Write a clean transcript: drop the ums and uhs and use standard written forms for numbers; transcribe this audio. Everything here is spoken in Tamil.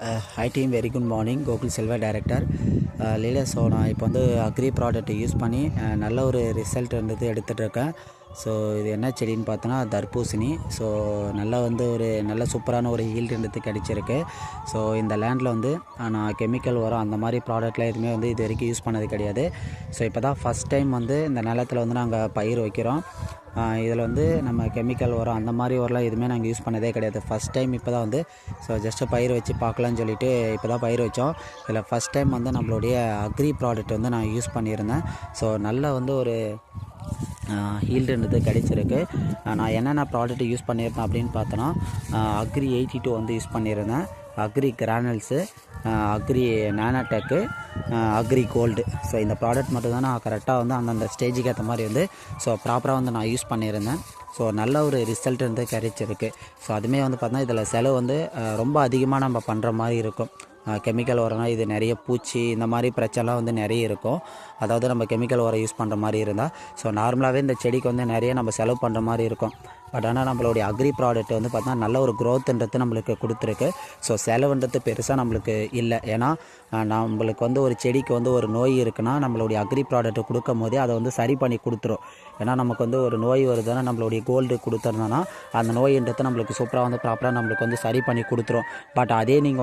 Hi team, very good morning. Gokul Selva director. Lila so நான் இப்போ வந்து அக்ரி ப்ராடக்ட் யூஸ் பண்ணி நல்ல ஒரு ரிசல்ட் வந்து எடுத்துகிட்ருக்கேன். ஸோ இது என்ன செடின்னு பார்த்தோன்னா தர்பூசணி. ஸோ நல்லா வந்து ஒரு நல்ல சூப்பரான ஒரு ஈல்டு கிடச்சிருக்கு. ஸோ இந்த லேண்டில் வந்து நான் கெமிக்கல் உரம் அந்த மாதிரி ப்ராடக்ட்லாம் எதுவுமே வந்து இது வரைக்கும் யூஸ் பண்ணது கிடையாது. ஸோ இப்போ தான் ஃபஸ்ட் டைம் வந்து இந்த நிலத்தில் வந்து நாங்கள் பயிர் வைக்கிறோம். இதில் வந்து நம்ம கெமிக்கல் உரம் அந்த மாதிரி உரம்லாம் எதுவுமே நாங்கள் யூஸ் பண்ணதே கிடையாது. ஃபஸ்ட் டைம் இப்போ தான் வந்து ஸோ ஜஸ்ட்டு பயிர் வச்சு பார்க்கலான்னு சொல்லிவிட்டு இப்போ தான் பயிர் வச்சோம். இதில் ஃபஸ்ட் டைம் வந்து நம்மளுடைய அக்ரி ப்ராடக்ட் வந்து நான் யூஸ் பண்ணியிருந்தேன். ஸோ நல்ல வந்து ஒரு ஹீல்டுன்றது கிடைச்சிருக்கு. நான் என்னென்ன ப்ராடக்ட் யூஸ் பண்ணியிருந்தேன் அப்படின்னு பார்த்தோன்னா அக்ரி 82 வந்து யூஸ் பண்ணியிருந்தேன், agri granules, agri nanotech, agri gold. So இந்த ப்ராடக்ட் மட்டும்தான் நான் கரெக்டாக வந்து அந்தந்த ஸ்டேஜுக்கு ஏற்ற மாதிரி வந்து ஸோ ப்ராப்பராக வந்து நான் யூஸ் பண்ணியிருந்தேன். ஸோ நல்ல ஒரு ரிசல்ட் வந்து கிடைச்சிருக்கு. ஸோ அதுவுமே வந்து பார்த்தோன்னா இதில் செலவு வந்து ரொம்ப அதிகமாக நம்ம பண்ணுற மாதிரி இருக்கும். கெமிக்கல் உரம்னா இது நிறைய பூச்சி இந்த மாதிரி பிரச்சனைலாம் வந்து நிறைய இருக்கும். அதாவது நம்ம கெமிக்கல் உரம் யூஸ் பண்ணுற மாதிரி இருந்தால் ஸோ நார்மலாகவே இந்த செடிக்கு வந்து நிறைய நம்ம செலவு பண்ணுற மாதிரி இருக்கும். பட் ஆனால் நம்மளுடைய அக்ரி ப்ராடக்ட் வந்து பார்த்தா நல்ல ஒரு க்ரோத்துன்றது நம்மளுக்கு கொடுத்துருக்கு. ஸோ செலவுன்றது பெருசாக நம்மளுக்கு இல்லை. ஏன்னா நம்மளுக்கு வந்து ஒரு செடிக்கு வந்து ஒரு நோய் இருக்குன்னா நம்மளுடைய அக்ரி ப்ராடக்ட் கொடுக்கும் போதே அதை வந்து சரி பண்ணி கொடுத்துரும். ஏன்னா நமக்கு வந்து ஒரு நோய் வருதுன்னா நம்மளுடைய கோல்டு கொடுத்துருந்தோன்னா அந்த நோயின்றது நம்மளுக்கு சூப்பராக வந்து ப்ராப்பராக நம்மளுக்கு வந்து சரி பண்ணி கொடுத்துரும். பட் அதே நீங்கள்